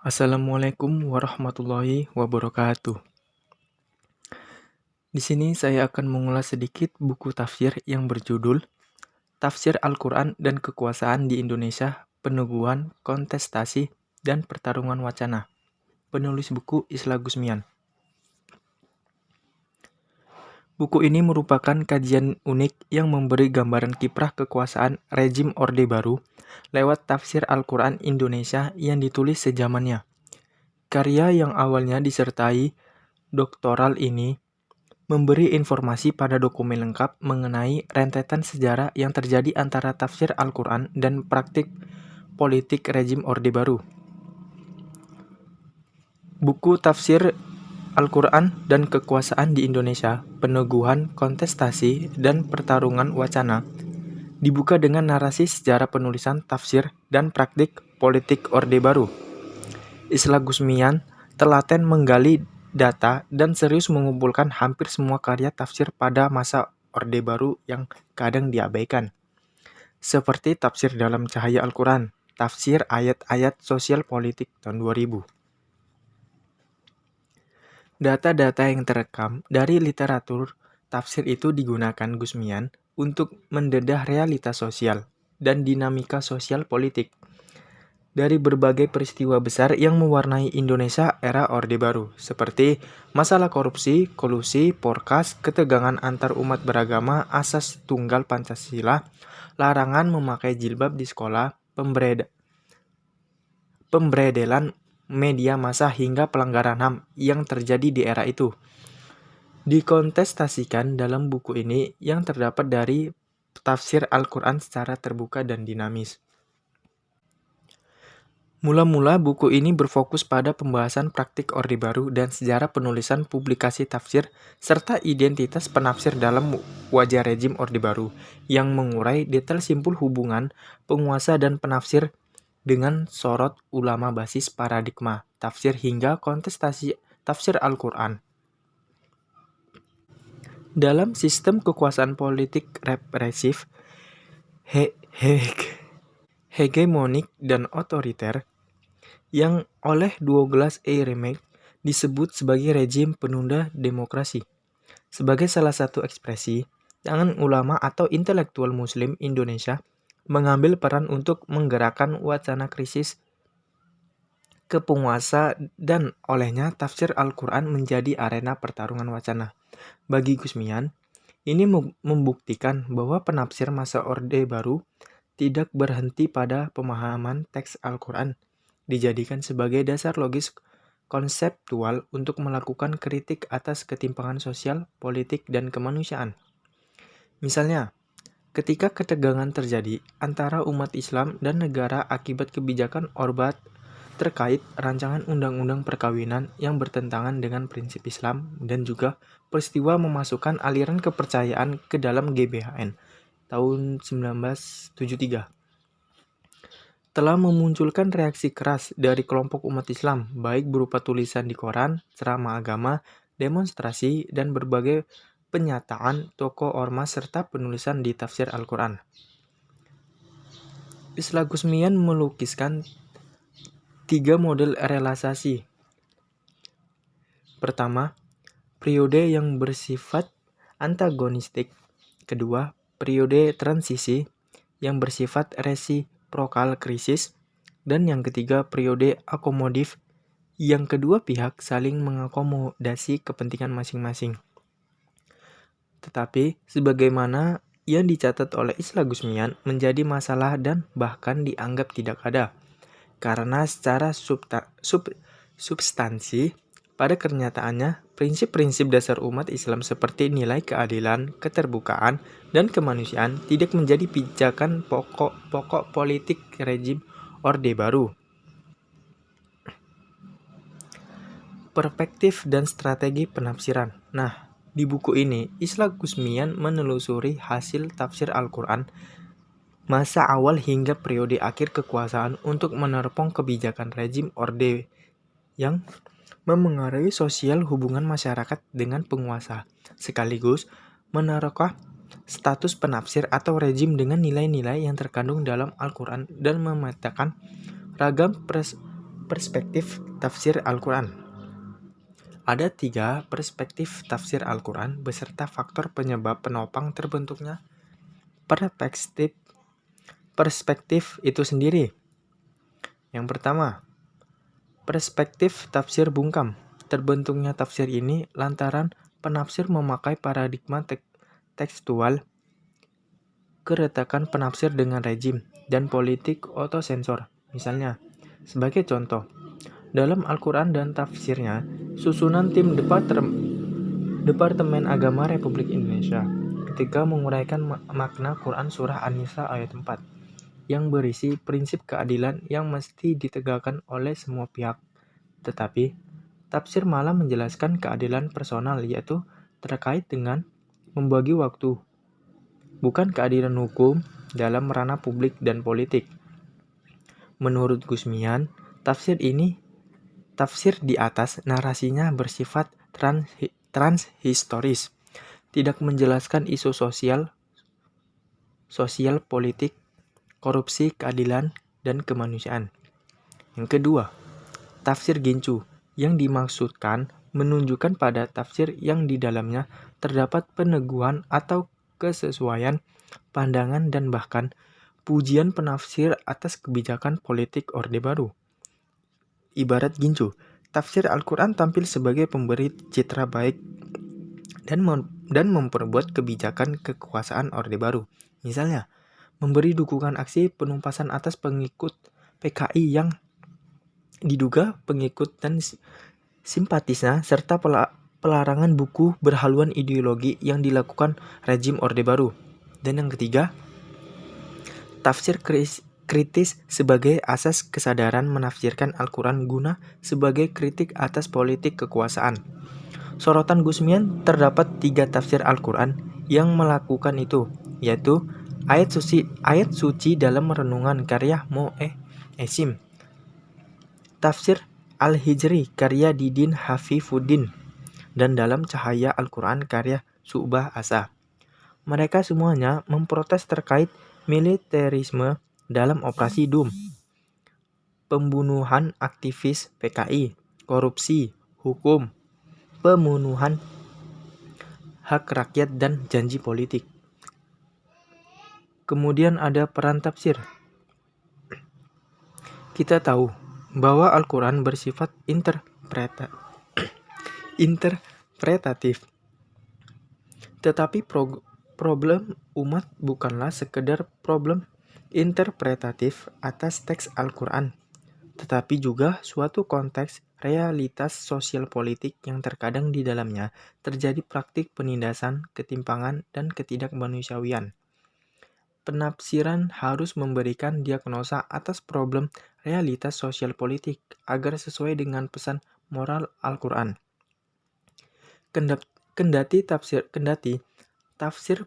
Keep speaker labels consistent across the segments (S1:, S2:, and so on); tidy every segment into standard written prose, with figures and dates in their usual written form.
S1: Assalamualaikum warahmatullahi wabarakatuh. Di sini saya akan mengulas sedikit buku tafsir yang berjudul Tafsir Al-Quran dan Kekuasaan di Indonesia, Peneguhan, Kontestasi, dan Pertarungan Wacana. Penulis buku Isla Gusmian. Buku ini merupakan kajian unik yang memberi gambaran kiprah kekuasaan rezim Orde Baru lewat tafsir Al-Quran Indonesia yang ditulis sejamannya. Karya yang awalnya disertai doktoral ini memberi informasi pada dokumen lengkap mengenai rentetan sejarah yang terjadi antara tafsir Al-Quran dan praktik politik rezim Orde Baru. Buku Tafsir Al-Quran dan Kekuasaan di Indonesia, Peneguhan, Kontestasi, dan Pertarungan Wacana dibuka dengan narasi sejarah penulisan tafsir dan praktik politik Orde Baru. Isla Gusmian telaten menggali data dan serius mengumpulkan hampir semua karya tafsir pada masa Orde Baru yang kadang diabaikan. Seperti Tafsir dalam Cahaya Al-Quran, Tafsir Ayat-Ayat Sosial Politik tahun 2000. Data-data yang terekam dari literatur tafsir itu digunakan Gusmian untuk mendedah realitas sosial dan dinamika sosial politik dari berbagai peristiwa besar yang mewarnai Indonesia era Orde Baru, seperti masalah korupsi, kolusi, porkas, ketegangan antar umat beragama, asas tunggal Pancasila, larangan memakai jilbab di sekolah, pemberedelan media massa hingga pelanggaran HAM yang terjadi di era itu. Dikontestasikan dalam buku ini yang terdapat dari tafsir Al-Quran secara terbuka dan dinamis. Mula-mula buku ini berfokus pada pembahasan praktik Orde Baru dan sejarah penulisan publikasi tafsir serta identitas penafsir dalam wajah rezim Orde Baru yang mengurai detail simpul hubungan penguasa dan penafsir dengan sorot ulama basis paradigma tafsir hingga kontestasi tafsir Al-Quran. Dalam sistem kekuasaan politik represif, hegemonik dan otoriter, yang oleh Douglas A. Remek disebut sebagai rejim penunda demokrasi. Sebagai salah satu ekspresi, tangan ulama atau intelektual muslim Indonesia mengambil peran untuk menggerakkan wacana krisis ke penguasa dan olehnya tafsir Al-Quran menjadi arena pertarungan wacana. Bagi Gusmian, ini membuktikan bahwa penafsir masa Orde Baru tidak berhenti pada pemahaman teks Al-Quran, dijadikan sebagai dasar logis konseptual untuk melakukan kritik atas ketimpangan sosial, politik, dan kemanusiaan. Misalnya, ketika ketegangan terjadi antara umat Islam dan negara akibat kebijakan Orba terkait rancangan undang-undang perkawinan yang bertentangan dengan prinsip Islam dan juga peristiwa memasukkan aliran kepercayaan ke dalam GBHN tahun 1973, telah memunculkan reaksi keras dari kelompok umat Islam, baik berupa tulisan di koran, ceramah agama, demonstrasi, dan berbagai penyataan tokoh ormas serta penulisan di tafsir Al-Quran. Isla Gusmian melukiskan 3 model realisasi. Pertama, periode yang bersifat antagonistik. Kedua, periode transisi yang bersifat resiprokal krisis. Dan yang ketiga, periode akomodatif yang kedua pihak saling mengakomodasi kepentingan masing-masing. Tetapi, sebagaimana yang dicatat oleh Isla Gusmian menjadi masalah dan bahkan dianggap tidak ada. Karena secara substansi, pada kenyataannya, prinsip-prinsip dasar umat Islam seperti nilai keadilan, keterbukaan, dan kemanusiaan tidak menjadi pijakan pokok politik rezim Orde Baru. Perspektif dan strategi penafsiran. Nah, di buku ini, Isla Gusmian menelusuri hasil tafsir Al-Quran masa awal hingga periode akhir kekuasaan untuk menerpong kebijakan rezim Orde yang memengaruhi sosial hubungan masyarakat dengan penguasa, sekaligus menerokah status penafsir atau rezim dengan nilai-nilai yang terkandung dalam Al-Quran dan memetakan ragam Perspektif tafsir Al-Quran. Ada 3 perspektif tafsir Al-Quran beserta faktor penyebab penopang terbentuknya perspektif itu sendiri. Yang pertama, perspektif tafsir bungkam. Terbentuknya tafsir ini lantaran penafsir memakai paradigma tekstual, keretakan penafsir dengan rejim, dan politik otosensor. Misalnya, sebagai contoh, dalam Al-Quran dan tafsirnya, susunan tim Departemen Agama Republik Indonesia ketika menguraikan makna Quran Surah An-Nisa ayat 4 yang berisi prinsip keadilan yang mesti ditegakkan oleh semua pihak. Tetapi, tafsir malah menjelaskan keadilan personal, yaitu terkait dengan membagi waktu, bukan keadilan hukum dalam ranah publik dan politik. Menurut Gusmian, tafsir di atas narasinya bersifat transhistoris, tidak menjelaskan isu sosial, politik, korupsi, keadilan, dan kemanusiaan. Yang kedua, tafsir gincu yang dimaksudkan menunjukkan pada tafsir yang di dalamnya terdapat peneguhan atau kesesuaian pandangan dan bahkan pujian penafsir atas kebijakan politik Orde Baru. Ibarat gincu, tafsir Al-Quran tampil sebagai pemberi citra baik dan memperbuat kebijakan kekuasaan Orde Baru. Misalnya, memberi dukungan aksi penumpasan atas pengikut PKI yang diduga pengikut dan simpatisnya, serta pelarangan buku berhaluan ideologi yang dilakukan rejim Orde Baru. Dan yang ketiga, tafsir kritis sebagai asas kesadaran menafsirkan Al-Quran guna sebagai kritik atas politik kekuasaan. Sorotan Gusmian, terdapat 3 tafsir Al-Quran yang melakukan itu, yaitu ayat suci dalam renungan karya Esim, tafsir Al-Hijri karya Didin Hafifuddin, dan dalam Cahaya Al-Quran karya Su'bah Asa. Mereka semuanya memprotes terkait militerisme dalam operasi DUM, pembunuhan aktivis PKI, korupsi, hukum, pemenuhan hak rakyat, dan janji politik. Kemudian ada peran tafsir. Kita tahu bahwa Al-Quran bersifat interpretatif. Tetapi problem umat bukanlah sekedar problem interpretatif atas teks Al-Quran, tetapi juga suatu konteks realitas sosial politik yang terkadang di dalamnya terjadi praktik penindasan, ketimpangan, dan ketidakmanusiawian. Penafsiran harus memberikan diagnosa atas problem realitas sosial politik agar sesuai dengan pesan moral Al-Quran. Kendati tafsir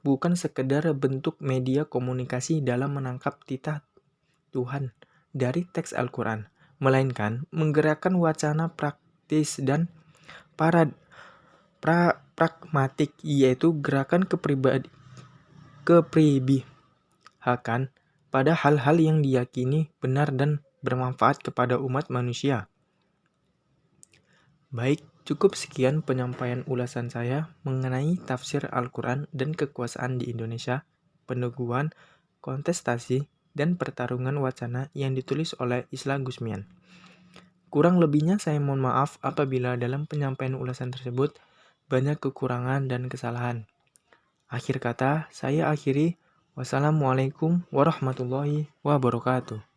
S1: bukan sekedar bentuk media komunikasi dalam menangkap titah Tuhan dari teks Al-Quran, melainkan menggerakkan wacana praktis dan pragmatik, yaitu gerakan kepribihakan pada hal-hal yang diyakini benar dan bermanfaat kepada umat manusia. Baik, cukup sekian penyampaian ulasan saya mengenai tafsir Al-Quran dan kekuasaan di Indonesia, peneguhan, kontestasi, dan pertarungan wacana yang ditulis oleh Isla Gusmian. Kurang lebihnya saya mohon maaf apabila dalam penyampaian ulasan tersebut banyak kekurangan dan kesalahan. Akhir kata, saya akhiri. Wassalamualaikum warahmatullahi wabarakatuh.